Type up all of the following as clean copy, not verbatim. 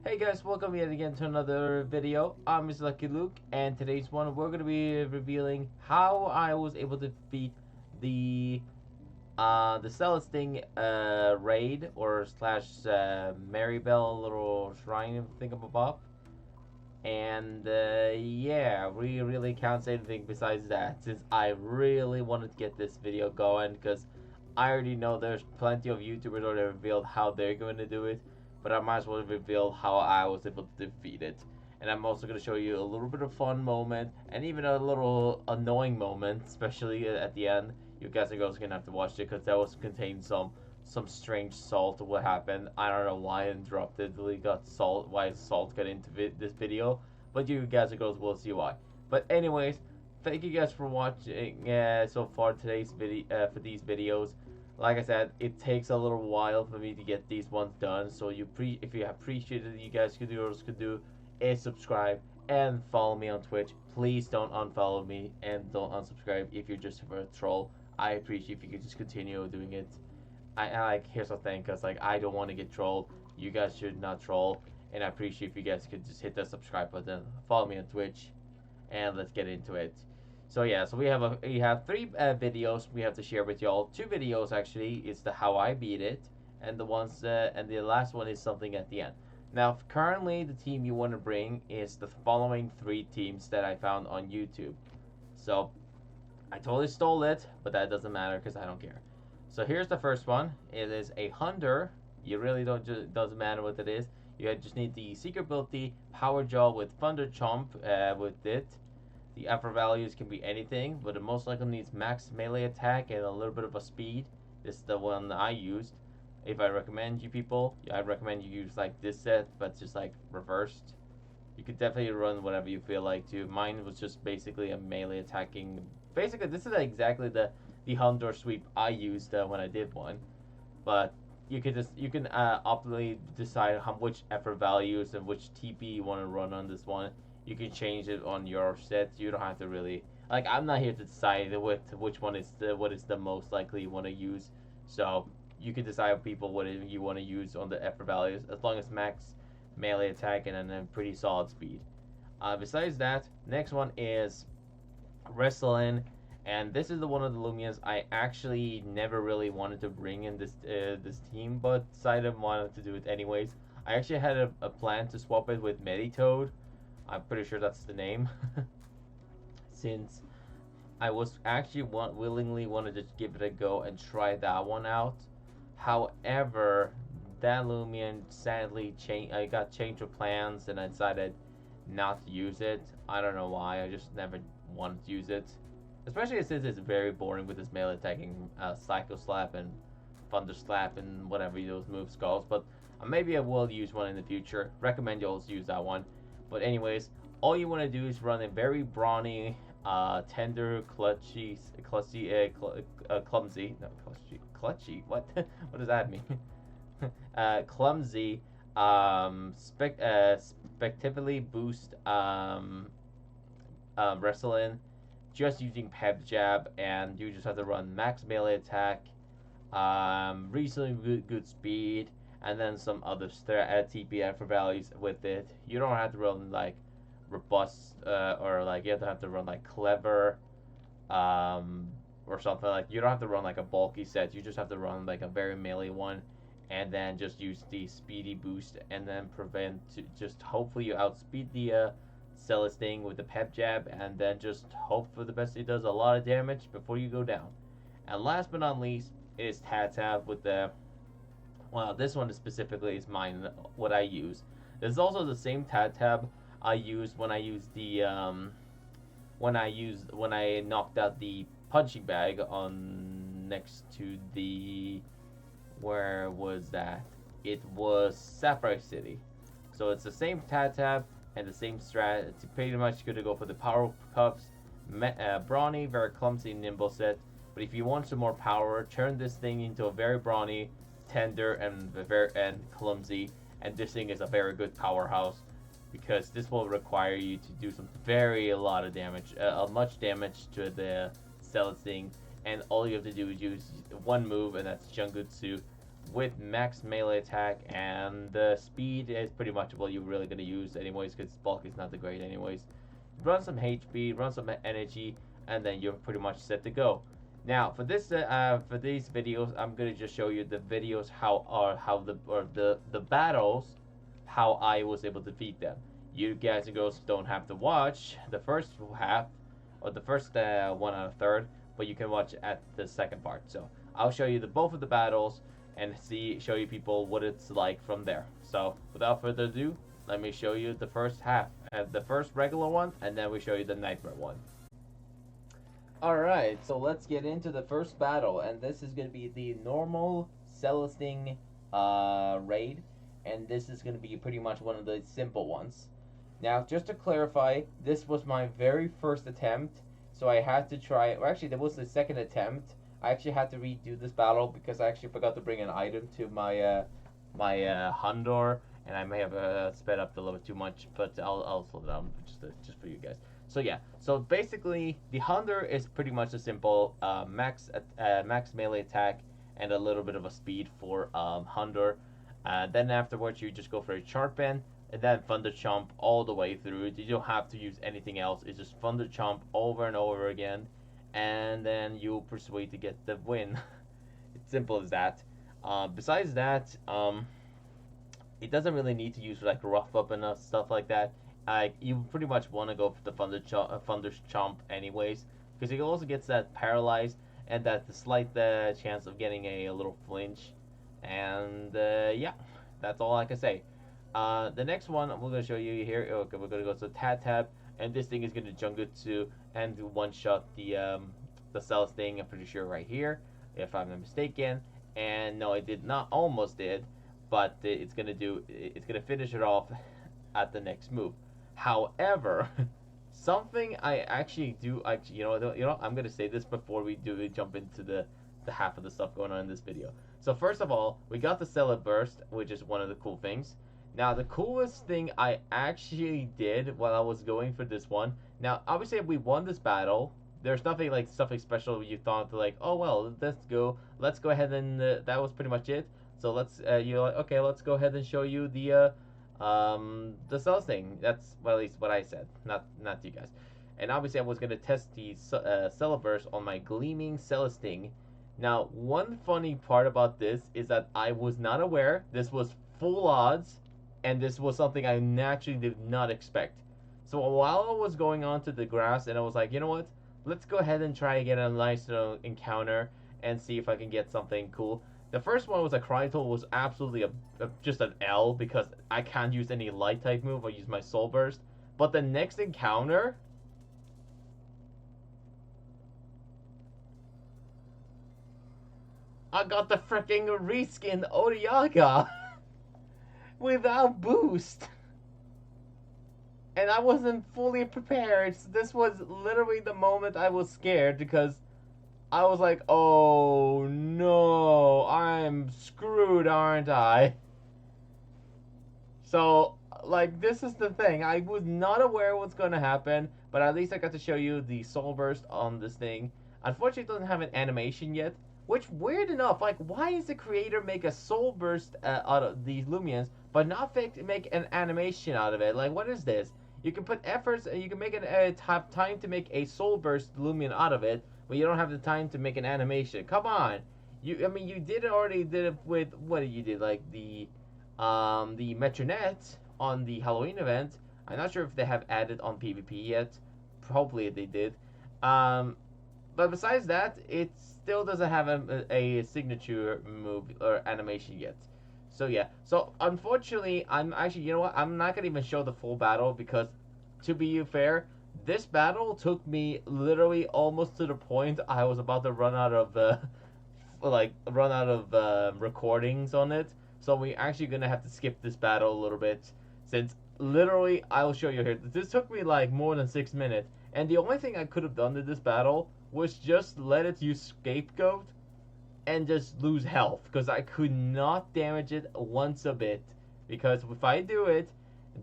Hey guys, welcome yet again to another video. I'm Mr. Lucky Luke, and today's one we're going to be revealing how I was able to defeat the Celesting raid or slash Maribel little shrine thingamabob. And yeah, we really can't say anything besides that, since I really wanted to get this video going, because I already know there's plenty of YouTubers already revealed how they're going to do it, but I might as well reveal how I was able to defeat it. And I'm also going to show you a little bit of fun moment, and even a little annoying moment, especially at the end. You guys are going to have to watch it, because that was contained some strange salt. What happened? I don't know why it interruptedly got salt. Why salt got into this video, but you guys and girls will see why. But anyways, thank you guys for watching so far today's video for these videos. Like I said, it takes a little while for me to get these ones done. So if you appreciate it, you guys could do is subscribe and follow me on Twitch. Please don't unfollow me and don't unsubscribe if you're just a troll. I appreciate if you could just continue doing it. I like, here's the thing, because like I don't want to get trolled. You guys should not troll, and I appreciate if you guys could just hit the subscribe button, follow me on Twitch, and let's get into it. So yeah, so we have three videos we have to share with y'all. Two videos actually. It's the how I beat it, and the last one is something at the end. Now currently the team you want to bring is the following three teams that I found on YouTube. So I totally stole it, but that doesn't matter because I don't care. So here's the first one. It is a hunter. You really doesn't matter what it is. You just need the secret ability Power Jaw with Thunder Chomp with it. The upper values can be anything, but it most likely needs max melee attack and a little bit of a speed. This is the one I used. If I recommend you people, I recommend you use like this set, but just like reversed. You could definitely run whatever you feel like too. Mine was just basically a melee attacking. Basically, this is exactly the Hunter sweep I used when I did one, but you can optimally decide which effort values and which TP you want to run on this one. You can change it on your set. You don't have to really like. I'm not here to decide which one is what is the most likely you want to use. So you can decide people what you want to use on the effort values, as long as max melee attack and then pretty solid speed. Besides that, next one is wrestling, and this is the one of the Loomians I actually never really wanted to bring in this team, but decided wanted to do it anyways. I actually had a plan to swap it with Meditoad. I'm pretty sure that's the name. Since I was actually willingly wanted to give it a go and try that one out. However, that Loomian sadly I got changed of plans and I decided not to use it. I don't know why. I just never wanted to use it. Especially since it's very boring with this melee attacking Psycho Slap and Thunder Slap and whatever those moves calls. But maybe I will use one in the future. Recommend you also use that one. But anyways, all you want to do is run a very brawny, tender, clutchy, clumsy, no, clutchy, what? What does that mean? Clumsy, spectively boost, wrestling, just using pep jab, and you just have to run max melee attack, reasonably good speed, and then some other TPF for values with it. You don't have to run like robust or like you have to run like clever or something. Like you don't have to run like a bulky set. You just have to run like a very melee one, and then just use the speedy boost, and then just hopefully you outspeed the Celesting with the pep jab, and then just hope for the best. It does a lot of damage before you go down. And last but not least is Tatab with the, well, this one specifically is mine, what I use. This is also the same Tatab I used when I used the when I knocked out the punching bag on next to the, where was that? It was Sapphire City. So it's the same Tatab and the same strat. It's pretty much good to go for the power cups, brawny, very clumsy, nimble set. But if you want some more power, turn this thing into a very brawny, tender, and clumsy. And this thing is a very good powerhouse, because this will require you to do a lot of damage, much damage to the Celesting. And all you have to do is use one move, and that's Jungutsu, with max melee attack, and the speed is pretty much what you're really going to use anyways, because bulk is not the great anyways. Run some HP, run some energy, and then you're pretty much set to go. Now for these videos, I'm gonna just show you the videos the battles, how I was able to defeat them. You guys and girls don't have to watch the first half or the first 1/3, but you can watch at the second part. So I'll show you both of the battles and show you people what it's like from there. So without further ado, let me show you the first half, the first regular one, and then we show you the nightmare one. Alright, so let's get into the first battle, and this is going to be the normal Celesting raid, and this is going to be pretty much one of the simple ones. Now, just to clarify, this was my very first attempt, so I had to try, or actually there was the second attempt. I actually had to redo this battle because I actually forgot to bring an item to my Hundor, and I may have sped up a little bit too much, but I'll slow down just for you guys. So yeah, so basically the Hunter is pretty much a simple max melee attack and a little bit of a speed for Hunter. Then afterwards you just go for a Sharpen and then Thunder Chomp all the way through. You don't have to use anything else. It's just Thunder Chomp over and over again, and then you persuade to get the win. It's simple as that. Besides that, it doesn't really need to use like rough up and stuff like that. You pretty much want to go for the Thunder Chomp anyways, because he also gets that paralyzed and that the slight chance of getting a little flinch. And yeah, that's all I can say. The next one we're going to show you here, okay, we're going to go to Tab, and this thing is going to Jungutsu and one-shot the Celesting, I'm pretty sure right here, if I'm not mistaken. And no, it did not, almost did, but it's going to finish it off at the next move. However, something I actually do, you know, I'm gonna say this before we jump into the half of the stuff going on in this video. So first of all, we got the Celeburst, which is one of the cool things. Now, the coolest thing I actually did while I was going for this one. Now, obviously, if we won this battle, there's nothing like something special you thought like, oh well, let's go ahead and that was pretty much it. So you're like, okay, let's go ahead and show you the Celesting. That's well, at least what I said, not you guys. And obviously I was going to test the Celeburst on my gleaming Celesting. Now, one funny part about this is that I was not aware this was full odds, and this was something I naturally did not expect. So while I was going on to the grass, and I was like, you know what, let's go ahead and try and get a nice encounter and see if I can get something cool. The first one was a Crytool, was absolutely just an L because I can't use any light type move. I use my Soul Burst. But the next encounter, I got the freaking reskin Oriaga without boost. And I wasn't fully prepared. So this was literally the moment I was scared because I was like, oh no, I'm screwed, aren't I? So, like, this is the thing. I was not aware what's going to happen, but at least I got to show you the Soul Burst on this thing. Unfortunately, it doesn't have an animation yet, which, weird enough, like, why does the creator make a Soul Burst out of these Loomians, but not make an animation out of it? Like, what is this? You can put efforts, you can make have time to make a Soul Burst Loomian out of it, but you don't have the time to make an animation. Come on, I mean, you already did it with what did you did, like the Metronet on the Halloween event. I'm not sure if they have added on PvP yet. Probably they did. But besides that, it still doesn't have a signature move or animation yet. So yeah. So unfortunately, I'm actually, you know what? I'm not gonna even show the full battle because, to be fair, this battle took me literally almost to the point I was about to run out of recordings on it. So we're actually gonna have to skip this battle a little bit, since literally I'll show you here. This took me like more than 6 minutes, and the only thing I could have done to this battle was just let it use Scapegoat and just lose health, because I could not damage it once a bit. Because if I do it,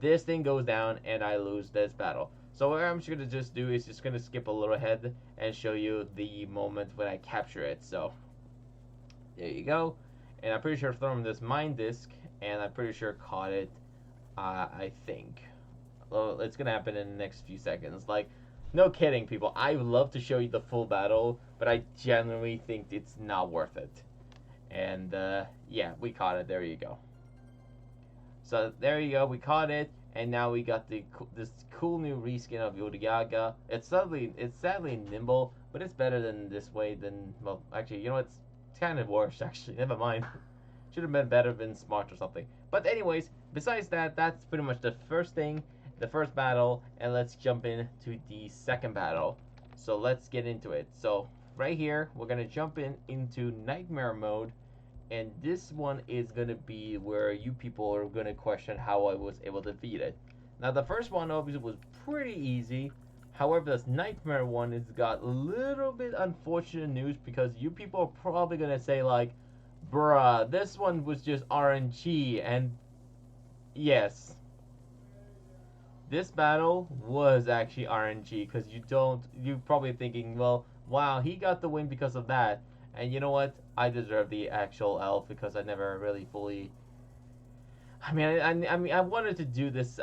this thing goes down and I lose this battle. So what I'm just gonna do is just gonna skip a little ahead and show you the moment when I capture it. So there you go. and I'm pretty sure throwing this mine disc, and I'm pretty sure caught it. I think. Well, it's gonna happen in the next few seconds. Like, no kidding, people. I would love to show you the full battle, but I genuinely think it's not worth it. And yeah, we caught it. There you go. So there you go. We caught it, and now we got this cool new reskin of Yodayaga. It's sadly nimble, but it's better than this way. Than well, actually, you know it's kind of worse. Actually, never mind. Should have been better, been smart or something. But anyways, besides that, that's pretty much the first thing, the first battle, and let's jump into the second battle. So let's get into it. So right here, we're gonna jump into nightmare mode, and this one is gonna be where you people are gonna question how I was able to beat it. Now the first one obviously was pretty easy. However, this nightmare one has got a little bit unfortunate news because you people are probably gonna say like, bruh, this one was just RNG, and yes, this battle was actually RNG, because you're probably thinking, well, wow, he got the win because of that, and you know what, I deserve the actual elf, because I never really fully, I wanted to do this,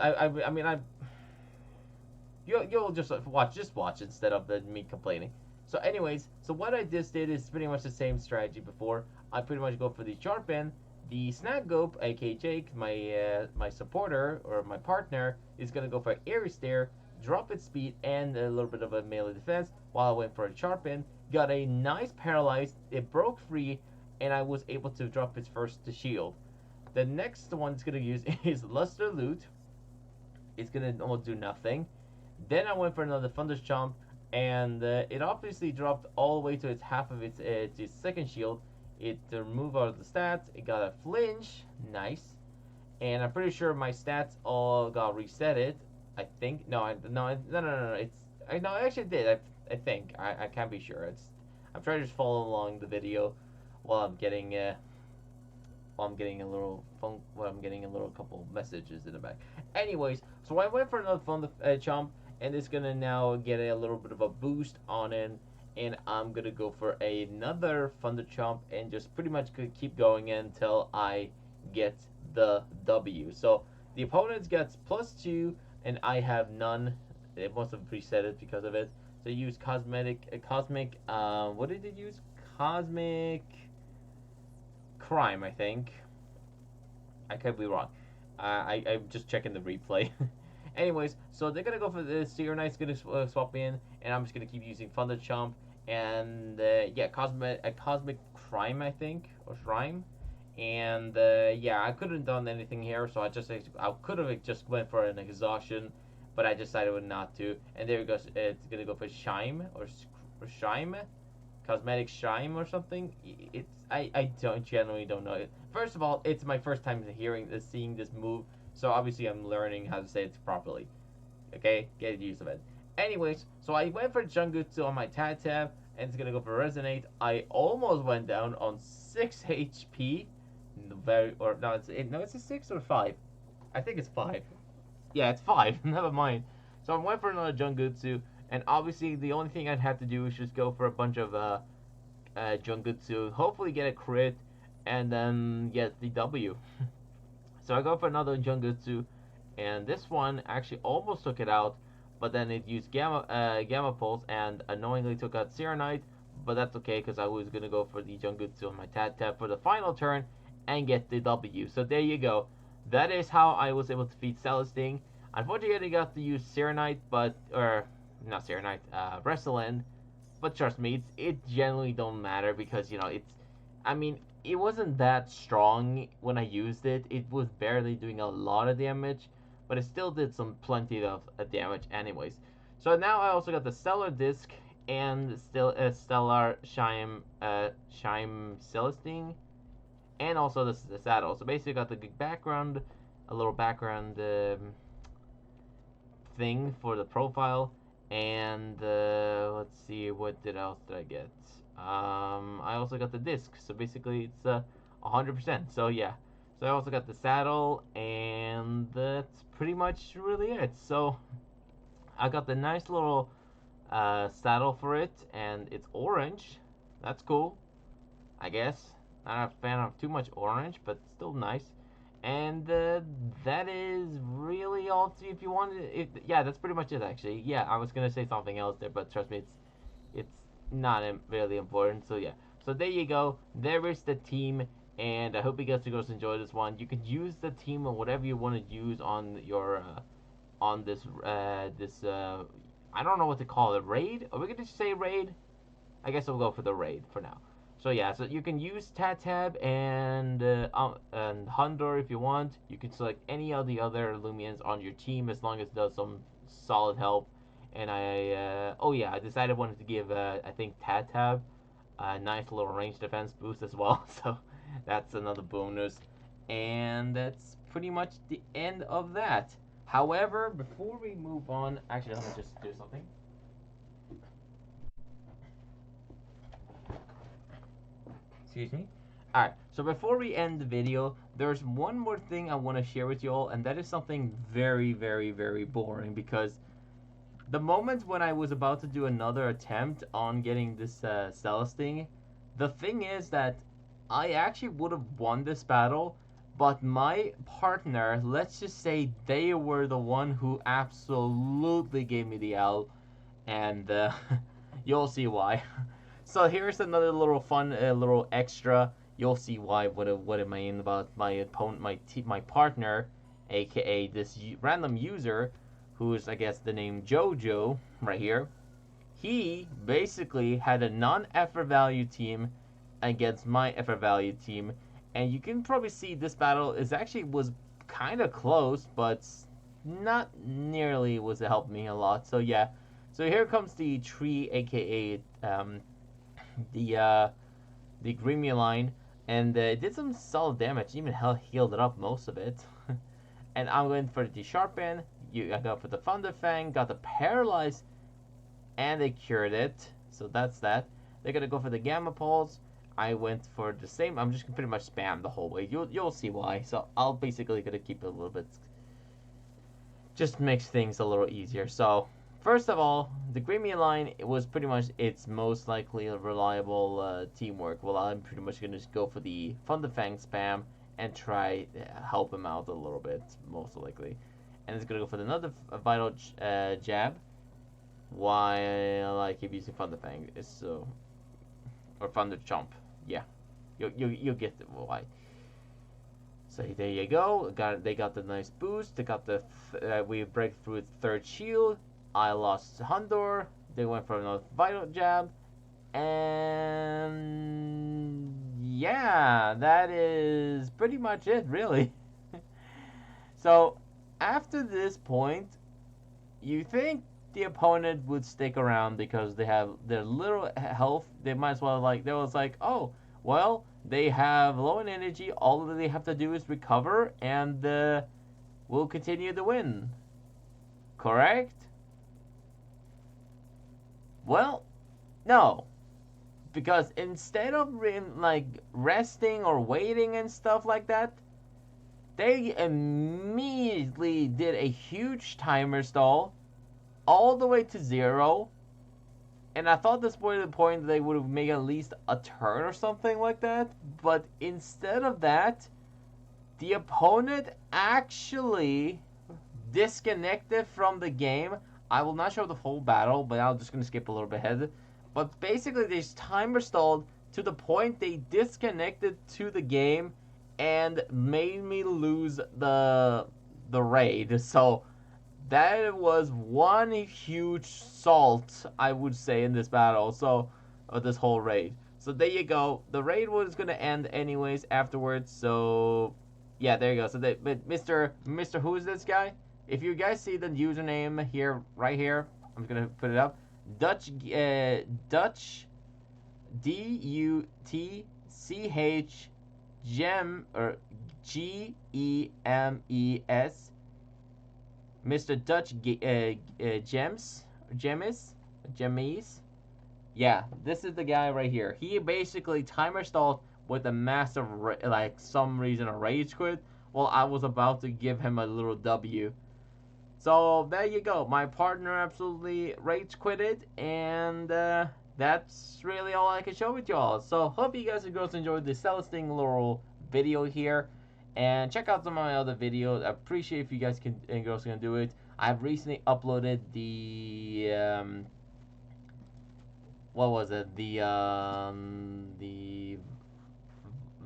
you'll just watch instead of me complaining. So anyways, so what I just did is pretty much the same strategy before. I pretty much go for the sharpen. The Snaggope, aka Jake, my supporter or my partner, is gonna go for an Airy Stare, drop its speed and a little bit of a melee defense. While I went for a sharpen, got a nice paralyzed. It broke free, and I was able to drop its first to shield. The next one it's gonna use is Luster Loot. It's gonna almost do nothing. Then I went for another Thunder Chomp, and it obviously dropped all the way to its half of its second shield. It removed all of the stats. It got a flinch, nice, and I'm pretty sure my stats all got resetted. I think no, no. No, I actually did. I think I can't be sure. I'm trying to just follow along the video while I'm getting a little phone. While I'm getting a little couple messages in the back. Anyways, so I went for another Thunder Chomp, and it's gonna now get a little bit of a boost on it, and I'm gonna go for another Thunder Chomp and just pretty much keep going until I get the W. So the opponent gets +2 and I have none. It must have preset it because of it. So use cosmic, what did it use? Cosmic Crime, I think. I could be wrong. I'm just checking the replay. Anyways, so they're gonna go for the Seer Knight's gonna swap in, and I'm just gonna keep using Thunder Chomp, and yeah, Cosmic Crime, I think, or Shrine, and yeah, I couldn't have done anything here, so I could have just went for an exhaustion, but I decided not to, and there it goes. It's gonna go for Shime or Shime, Cosmetic Shime or something. I generally don't know it. First of all, it's my first time seeing this move. So obviously I'm learning how to say it properly. Okay, get used to it. Anyways, so I went for Jungutsu on my tab, and it's gonna go for Resonate. I almost went down on 6 HP. It's a 6 or 5. I think it's 5. Yeah, it's 5. Never mind. So I went for another Jungutsu, and obviously the only thing I'd have to do is just go for a bunch of Jungutsu, hopefully get a crit, and then get the W. So I go for another Jungutsu, and this one actually almost took it out, but then it used Gamma Pulse and annoyingly took out Seer Knight, but that's okay because I was going to go for the Jungutsu on my Tab for the final turn and get the W. So there you go. That is how I was able to defeat Celesting. Unfortunately, I got to use Seer Knight, not Seer Knight, Wrestleland, but trust me, it generally don't matter because, it wasn't that strong when I used it. It was barely doing a lot of damage, but it still did plenty of damage anyways. So now I also got the Stellar Disc and still Stellarchime Celesting, and also the saddle. So basically got the background, a little background thing for the profile, and let's see, what else did I get? I also got the disc, so basically it's 100%. So yeah, so I also got the saddle, and that's pretty much really it. So I got the nice little saddle for it, and it's orange. That's cool, I guess. Not a fan of too much orange, but still nice. And that is really all. If you want, yeah, that's pretty much it. Actually, yeah, I was gonna say something else there, but trust me, it's not really important. So yeah, so there you go. There is the team, and I hope you guys enjoy this one. You could use the team or whatever you want to use on your on this I don't know what to call it, raid. Are we gonna say raid? I guess we'll go for the raid for now. So yeah, so you can use Tatab and Hundor if you want. You can select any of the other Loomians on your team as long as it does some solid help. And oh yeah, I decided I wanted to give I think Tatab a nice little range defense boost as well. So that's another bonus. And that's pretty much the end of that. However, before we move on, actually let me just do something. Excuse me. Alright, so before we end the video, there's one more thing I want to share with you all, and that is something very, very, very boring, because the moment when I was about to do another attempt on getting this Celesting, the thing is that I actually would have won this battle, but my partner, let's just say they were the one who absolutely gave me the L, and you'll see why. So here's another little fun, little extra. You'll see why. What I mean about my opponent, my partner, aka this random user, who's I guess the name JoJo right here. He basically had a non-effort value team against my effort value team, and you can probably see this battle was kind of close, but not nearly was it helped me a lot. So yeah, so here comes the tree, aka the Gremia line, and it did some solid damage. Even healed it up most of it. And I'm going for the Sharpen. I got for the Thunder Fang, got the Paralyze, and they cured it. So that's that. They're gonna go for the Gamma Pulse. I went for the same. I'm just gonna pretty much spam the whole way. You'll see why. So I'll basically gonna keep it a little bit. Just makes things a little easier. So first of all, the Gremia line was pretty much its most likely reliable teamwork. Well, I'm pretty much going to just go for the Thunderfang spam and try help him out a little bit, most likely. And it's going to go for another Vital Jab while I keep using Thunderfang. So, or Thunder Chomp. Yeah, you'll get the why. So there you go. They got the nice boost. They got the we break through its third shield. I lost Hundor. They went for another Vital Jab. And yeah, that is pretty much it, really. So after this point, you think the opponent would stick around because they have their little health. They might as well they was like, oh, well, they have low in energy. All that they have to do is recover, and we'll continue to win. Correct? Well, no, because instead of resting or waiting and stuff like that, they immediately did a huge timer stall all the way to 0. And I thought this was the point they would have made at least a turn or something like that. But instead of that, the opponent actually disconnected from the game. I will not show the full battle, but I'm just going to skip a little bit ahead. But basically, they timer stalled to the point they disconnected to the game and made me lose the raid. So that was one huge salt, I would say, in this battle. So, of this whole raid. So there you go. The raid was gonna end anyways afterwards. So yeah, there you go. So but Mr. Who is this guy? If you guys see the username here, right here, I'm gonna put it up. Dutch DUTCH Gem or GEMES. Mr. Dutch Gemis. Yeah, this is the guy right here. He basically timer stalled with a massive, some reason a rage quit. Well, I was about to give him a little W. So there you go. My partner absolutely rage quitted, and that's really all I can show with y'all. So hope you guys and girls enjoyed the Celesting Laurel video here. And check out some of my other videos. I appreciate if you guys can and girls can do it. I've recently uploaded the what was it? The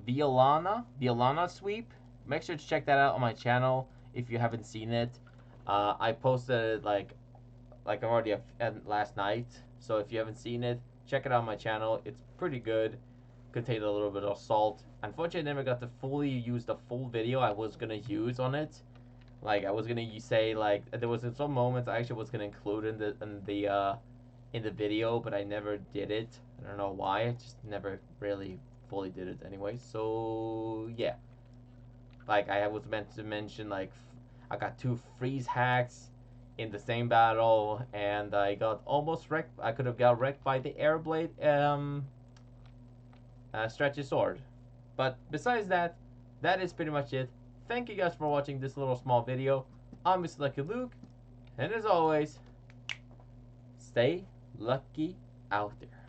Violana sweep. Make sure to check that out on my channel if you haven't seen it. I posted it like already last night. So if you haven't seen it, check it out on my channel. It's pretty good. Contained a little bit of salt. Unfortunately, I never got to fully use the full video I was gonna use on it. Like I was gonna say like there was some moments I actually was gonna include in the video, but I never did it. I don't know why. I just never really fully did it anyway. So yeah, like I was meant to mention like I got 2 freeze hacks in the same battle, and I got almost wrecked. I could have got wrecked by the airblade stretchy sword. But besides that, that is pretty much it. Thank you guys for watching this little small video. I'm Mr. Lucky Luke, and as always, stay lucky out there.